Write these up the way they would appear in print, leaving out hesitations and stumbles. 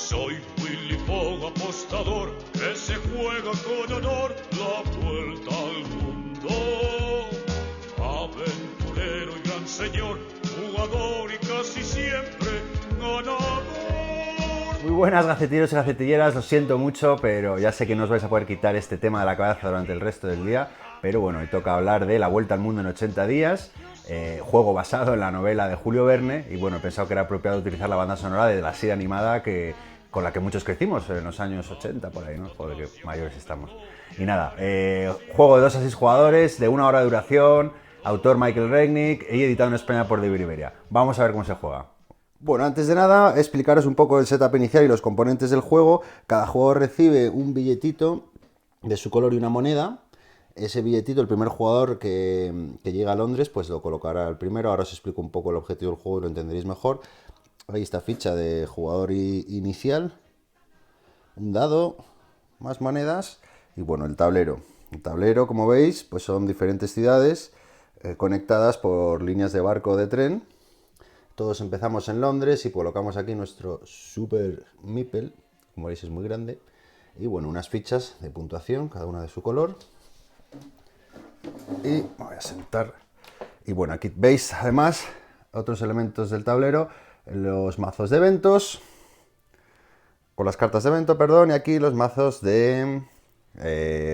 Soy Willy Fogg, apostador, que se juega con honor la vuelta al mundo. Aventurero y gran señor, jugador y casi siempre ganador. Muy buenas, gaceteros y gacetilleras, lo siento mucho, pero ya sé que no os vais a poder quitar este tema de la cabeza durante el resto del día, pero bueno, hoy toca hablar de La Vuelta al Mundo en 80 días, juego basado en la novela de Julio Verne, y bueno, he pensado que era apropiado utilizar la banda sonora de la serie animada con la que muchos crecimos en los años 80, por ahí, ¿no? Joder, que mayores estamos. Y nada, juego de 2 a 6 jugadores, de 1 hora de duración, autor Michael Regnick y editado en España por David Iberia. Vamos a ver cómo se juega. Bueno, antes de nada, explicaros un poco el setup inicial y los componentes del juego. Cada jugador recibe un billetito de su color y una moneda. Ese billetito, el primer jugador que llega a Londres, pues lo colocará el primero. Ahora os explico un poco el objetivo del juego y lo entenderéis mejor. Ahí está ficha de jugador inicial, un dado, más monedas y bueno, el tablero. El tablero, como veis, pues son diferentes ciudades conectadas por líneas de barco o de tren. Todos empezamos en Londres y colocamos aquí nuestro Super Meeple, como veis es muy grande. Y bueno, unas fichas de puntuación, cada una de su color. Y me voy a sentar. Y bueno, aquí veis además otros elementos del tablero, los mazos de eventos, con las cartas de evento, perdón, y aquí los mazos de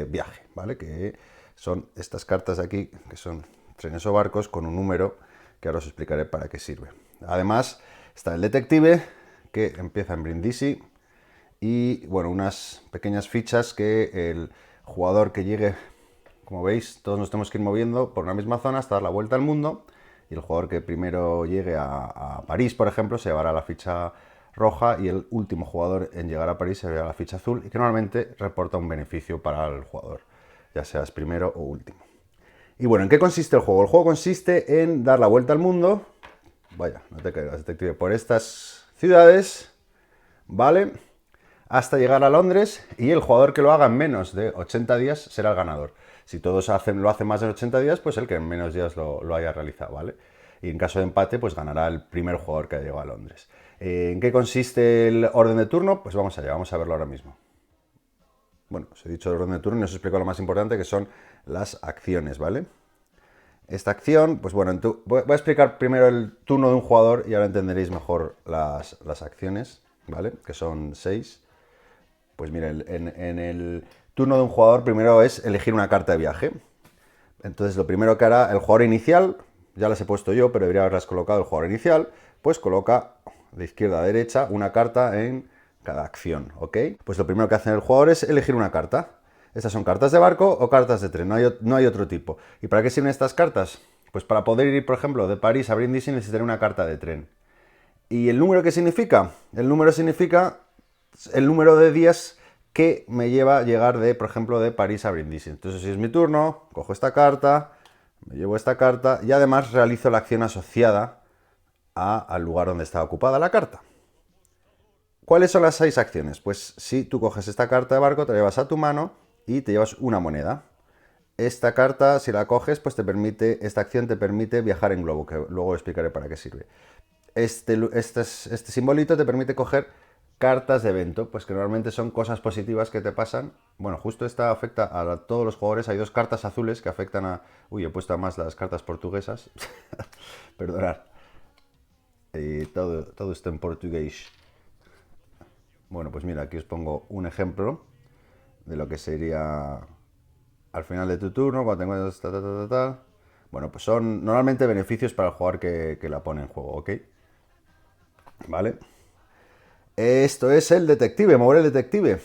viaje, ¿vale? Que son estas cartas de aquí, que son trenes o barcos con un número que ahora os explicaré para qué sirve. Además está el detective, que empieza en Brindisi, y bueno, unas pequeñas fichas que el jugador que llegue, como veis, todos nos tenemos que ir moviendo por una misma zona hasta dar la vuelta al mundo, y el jugador que primero llegue a París, por ejemplo, se llevará la ficha roja, y el último jugador en llegar a París se llevará la ficha azul, y que normalmente reporta un beneficio para el jugador, ya seas primero o último. Y bueno, ¿en qué consiste el juego? El juego consiste en dar la vuelta al mundo, vaya, no te caigas, detective, por estas ciudades, ¿vale? Hasta llegar a Londres, y el jugador que lo haga en menos de 80 días será el ganador. Si todos lo hacen más de 80 días, pues el que en menos días lo haya realizado, ¿vale? Y en caso de empate, pues ganará el primer jugador que haya llegado a Londres. ¿En qué consiste el orden de turno? Pues vamos allá, vamos a verlo ahora mismo. Bueno, os he dicho el orden de turno y os he explicado lo más importante, que son las acciones, ¿vale? Esta acción, pues bueno, voy a explicar primero el turno de un jugador y ahora entenderéis mejor las acciones, ¿vale? Que son 6. Pues mira, en el turno de un jugador primero es elegir una carta de viaje. Entonces lo primero que hará el jugador inicial, ya las he puesto yo, pero debería haberlas colocado el jugador inicial, pues coloca de izquierda a derecha una carta en cada acción, ¿ok? Pues lo primero que hace el jugador es elegir una carta. Estas son cartas de barco o cartas de tren, no hay otro tipo. ¿Y para qué sirven estas cartas? Pues para poder ir, por ejemplo, de París a Brindisi necesitaré una carta de tren. ¿Y el número qué significa? El número significa el número de días que me lleva a llegar por ejemplo, de París a Brindisi. Entonces, si es mi turno, cojo esta carta, me llevo esta carta y además realizo la acción asociada al lugar donde está ocupada la carta. ¿Cuáles son las 6 acciones? Pues si tú coges esta carta de barco, te la llevas a tu mano y te llevas una moneda. Esta carta, si la coges, pues esta acción te permite viajar en globo, que luego explicaré para qué sirve. Este simbolito te permite coger cartas de evento, pues que normalmente son cosas positivas que te pasan. Bueno, justo esta afecta a todos los jugadores. Hay 2 cartas azules que afectan a... Uy, he puesto más las cartas portuguesas. Perdonad. Todo está en portugués. Bueno, pues mira, aquí os pongo un ejemplo de lo que sería al final de tu turno, cuando tengo Bueno, pues son normalmente beneficios para el jugador que la pone en juego, ¿ok? ¿Vale? Esto es el detective, mover el detective.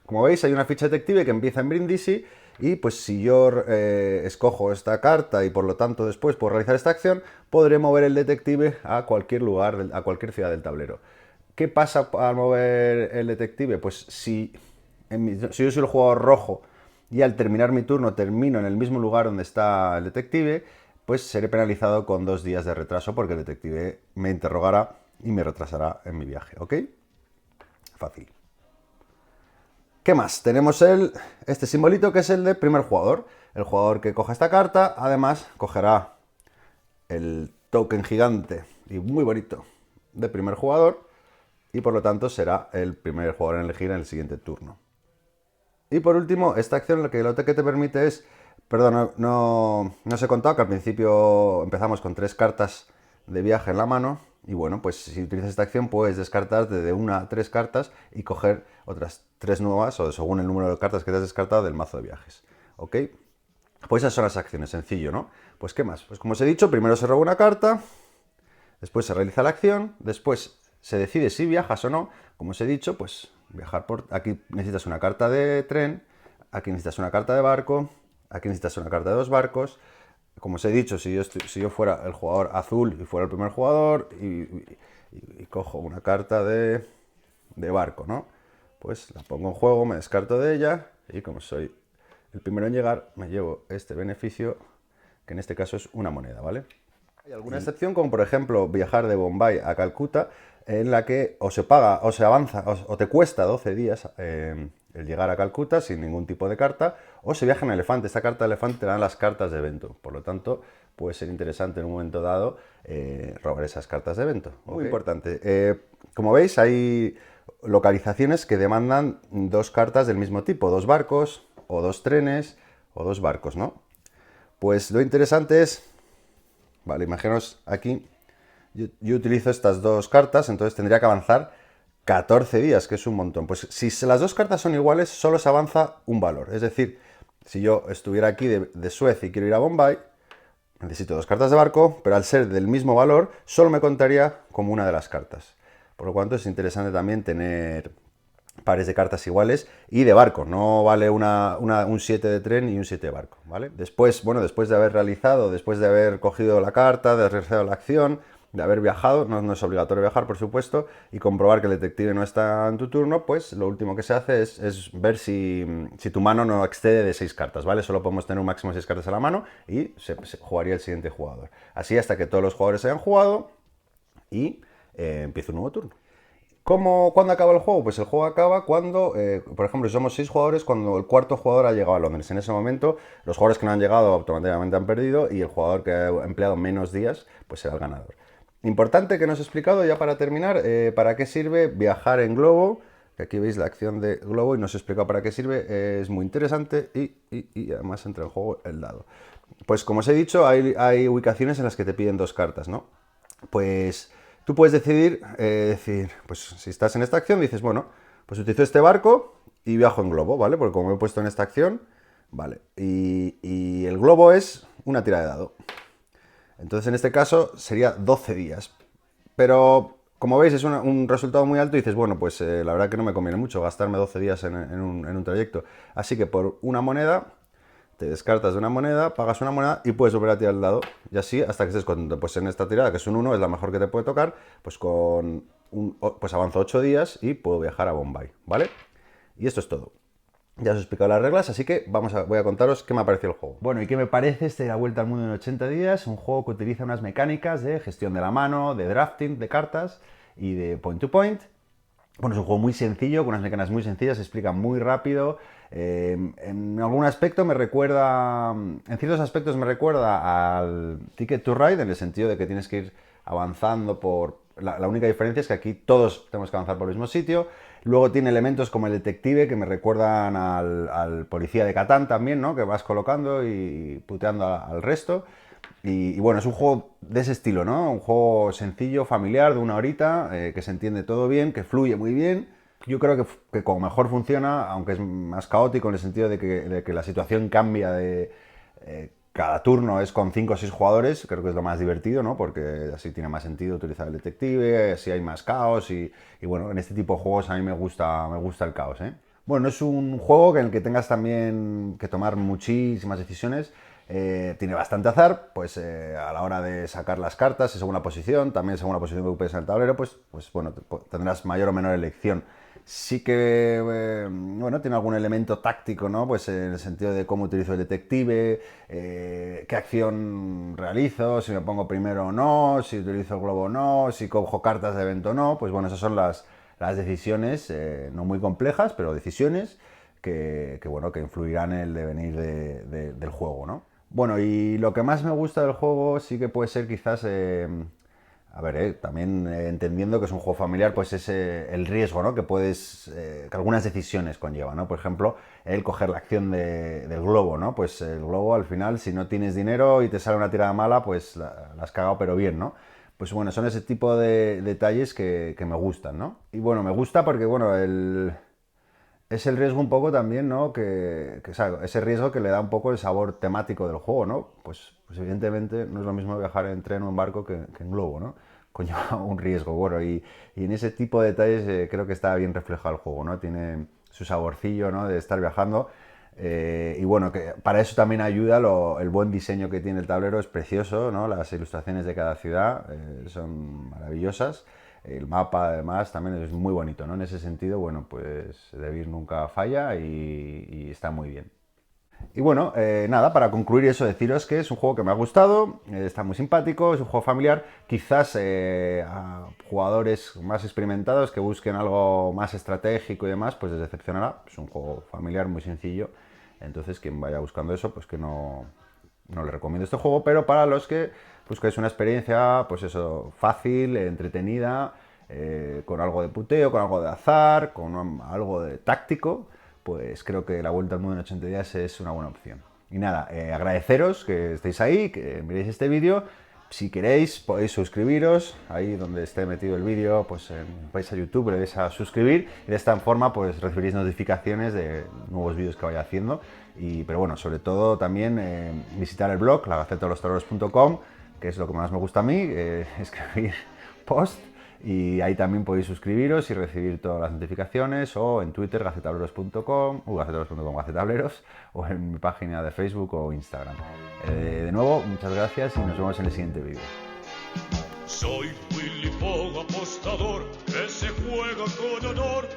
Como veis, hay una ficha detective que empieza en Brindisi y pues si yo escojo esta carta y por lo tanto después puedo realizar esta acción, podré mover el detective a cualquier lugar, a cualquier ciudad del tablero. ¿Qué pasa al mover el detective? Pues si yo soy el jugador rojo y al terminar mi turno termino en el mismo lugar donde está el detective, pues seré penalizado con 2 días de retraso porque el detective me interrogará y me retrasará en mi viaje, ¿ok? Fácil. ¿Qué más? Tenemos este simbolito que es el de primer jugador. El jugador que coja esta carta, además, cogerá el token gigante y muy bonito de primer jugador y por lo tanto será el primer jugador en elegir en el siguiente turno. Y por último, esta acción lo que te permite es, perdón, no os he contado que al principio empezamos con 3 cartas de viaje en la mano, y bueno, pues si utilizas esta acción puedes descartarte de 1 a 3 cartas y coger otras 3 nuevas, o según el número de cartas que te has descartado del mazo de viajes, ¿ok? Pues esas son las acciones, sencillo, ¿no? Pues ¿qué más? Pues como os he dicho, primero se roba una carta, después se realiza la acción, después se decide si viajas o no. Como os he dicho, pues viajar por... Aquí necesitas una carta de tren, aquí necesitas una carta de barco, aquí necesitas una carta de 2 barcos. Como os he dicho, si yo fuera el jugador azul y fuera el primer jugador y cojo una carta de barco, ¿no? Pues la pongo en juego, me descarto de ella y como soy el primero en llegar, me llevo este beneficio, que en este caso es una moneda, ¿vale? Hay alguna excepción, como por ejemplo viajar de Bombay a Calcuta, en la que o se paga, o se avanza, o te cuesta 12 días el llegar a Calcuta sin ningún tipo de carta, o se viaja en elefante. Esta carta de elefante te dan las cartas de evento, por lo tanto puede ser interesante en un momento dado robar esas cartas de evento. Muy importante. Como veis, hay localizaciones que demandan 2 cartas del mismo tipo, 2 barcos, o 2 trenes, o 2 barcos, ¿no? Pues lo interesante es, vale, imaginaos aquí, yo utilizo estas 2 cartas, entonces tendría que avanzar 14 días, que es un montón. Pues si las 2 cartas son iguales, solo se avanza un valor. Es decir, si yo estuviera aquí de Suez y quiero ir a Bombay, necesito 2 cartas de barco, pero al ser del mismo valor, solo me contaría como una de las cartas. Por lo cual es interesante también tener pares de cartas iguales y de barco. No vale un 7 de tren y un 7 de barco, ¿vale? Después, bueno, después de haber cogido la carta, de haber realizado la acción, de haber viajado, no es obligatorio viajar, por supuesto, y comprobar que el detective no está en tu turno, pues lo último que se hace es ver si tu mano no excede de 6 cartas, ¿vale? Solo podemos tener un máximo de 6 cartas a la mano y se jugaría el siguiente jugador. Así hasta que todos los jugadores hayan jugado y empieza un nuevo turno. ¿Cuándo acaba el juego? Pues el juego acaba cuando, por ejemplo, si somos 6 jugadores, cuando el cuarto jugador ha llegado a Londres. En ese momento, los jugadores que no han llegado automáticamente han perdido y el jugador que ha empleado menos días, pues será el ganador. Importante que nos he explicado ya para terminar, para qué sirve viajar en globo, que aquí veis la acción de globo y nos he explicado para qué sirve, es muy interesante y además entra en juego el dado. Pues como os he dicho, hay ubicaciones en las que te piden 2 cartas, ¿no? Pues tú puedes decidir, pues si estás en esta acción, dices, bueno, pues utilizo este barco y viajo en globo, ¿vale? Porque como he puesto en esta acción, vale, y el globo es una tira de dado. Entonces en este caso sería 12 días. Pero como veis es un resultado muy alto y dices, bueno, pues la verdad que no me conviene mucho gastarme 12 días en un trayecto. Así que por una moneda te descartas de una moneda, pagas una moneda y puedes volver a tirar el dado. Y así hasta que estés contento. Pues en esta tirada, que es un 1, es la mejor que te puede tocar, pues pues avanzo 8 días y puedo viajar a Bombay, ¿vale? Y esto es todo. Ya os he explicado las reglas, así que voy a contaros qué me ha parecido el juego. Bueno, ¿y qué me parece este de La Vuelta al Mundo en 80 días? Un juego que utiliza unas mecánicas de gestión de la mano, de drafting de cartas y de point to point. Bueno, es un juego muy sencillo, con unas mecánicas muy sencillas, se explica muy rápido. En algún aspecto en ciertos aspectos me recuerda al Ticket to Ride, en el sentido de que tienes que ir avanzando por... La única diferencia es que aquí todos tenemos que avanzar por el mismo sitio. Luego tiene elementos como el detective que me recuerdan al policía de Catán también, ¿no? Que vas colocando y puteando al resto. Y bueno, es un juego de ese estilo, ¿no? Un juego sencillo, familiar, de 1 horita, que se entiende todo bien, que fluye muy bien. Yo creo que como mejor funciona, aunque es más caótico en el sentido de que la situación cambia cada turno es con 5 o 6 jugadores, creo que es lo más divertido, ¿no? Porque así tiene más sentido utilizar el detective, así hay más caos y bueno, en este tipo de juegos a mí me gusta el caos, ¿eh? Bueno, es un juego en el que tengas también que tomar muchísimas decisiones. Tiene bastante azar, pues a la hora de sacar las cartas, según la posición, también según la posición que ocupes en el tablero, pues bueno, tendrás mayor o menor elección. Sí que, bueno, tiene algún elemento táctico, ¿no? Pues en el sentido de cómo utilizo el detective, qué acción realizo, si me pongo primero o no, si utilizo el globo o no, si cojo cartas de evento o no. Pues bueno, esas son las decisiones, no muy complejas, pero decisiones bueno, que influirán en el devenir del juego, ¿no? Bueno, y lo que más me gusta del juego sí que puede ser quizás A ver, también entendiendo que es un juego familiar, pues es el riesgo, ¿no? Que que algunas decisiones conlleva, ¿no? Por ejemplo, el coger la acción del globo, ¿no? Pues el globo al final, si no tienes dinero y te sale una tirada mala, pues la has cagado, pero bien, ¿no? Pues bueno, son ese tipo de detalles que me gustan, ¿no? Y bueno, me gusta porque, bueno, es el riesgo un poco también, ¿no? O sea, ese riesgo que le da un poco el sabor temático del juego, ¿no? Pues evidentemente no es lo mismo viajar en tren o en barco que en globo, ¿no? Conlleva un riesgo, bueno, y en ese tipo de detalles creo que está bien reflejado el juego, ¿no? Tiene su saborcillo, ¿no? De estar viajando. Y bueno, que para eso también ayuda el buen diseño que tiene el tablero, es precioso, ¿no? Las ilustraciones de cada ciudad son maravillosas. El mapa, además, también es muy bonito, ¿no? En ese sentido, bueno, pues Devir nunca falla y está muy bien. Y bueno, nada, para concluir eso, deciros que es un juego que me ha gustado, está muy simpático, es un juego familiar, quizás a jugadores más experimentados que busquen algo más estratégico y demás, pues les decepcionará. Es un juego familiar muy sencillo, entonces quien vaya buscando eso, pues que no le recomiendo este juego, pero para los que busquéis una experiencia, pues eso, fácil, entretenida, con algo de puteo, con algo de azar, con algo de táctico, pues creo que La Vuelta al Mundo en 80 días es una buena opción. Y nada, agradeceros que estéis ahí, que miréis este vídeo. Si queréis, podéis suscribiros, ahí donde esté metido el vídeo, pues vais a YouTube, le dais a suscribir y de esta forma pues recibiréis notificaciones de nuevos vídeos que vaya haciendo. Pero bueno, sobre todo también visitar el blog, lagacetalostableros.com, que es lo que más me gusta a mí, escribir post. Y ahí también podéis suscribiros y recibir todas las notificaciones, o en Twitter, gacetableros, o en mi página de Facebook o Instagram. De nuevo, muchas gracias y nos vemos en el siguiente vídeo. Soy Willy Fogg, apostador, que se juega con honor.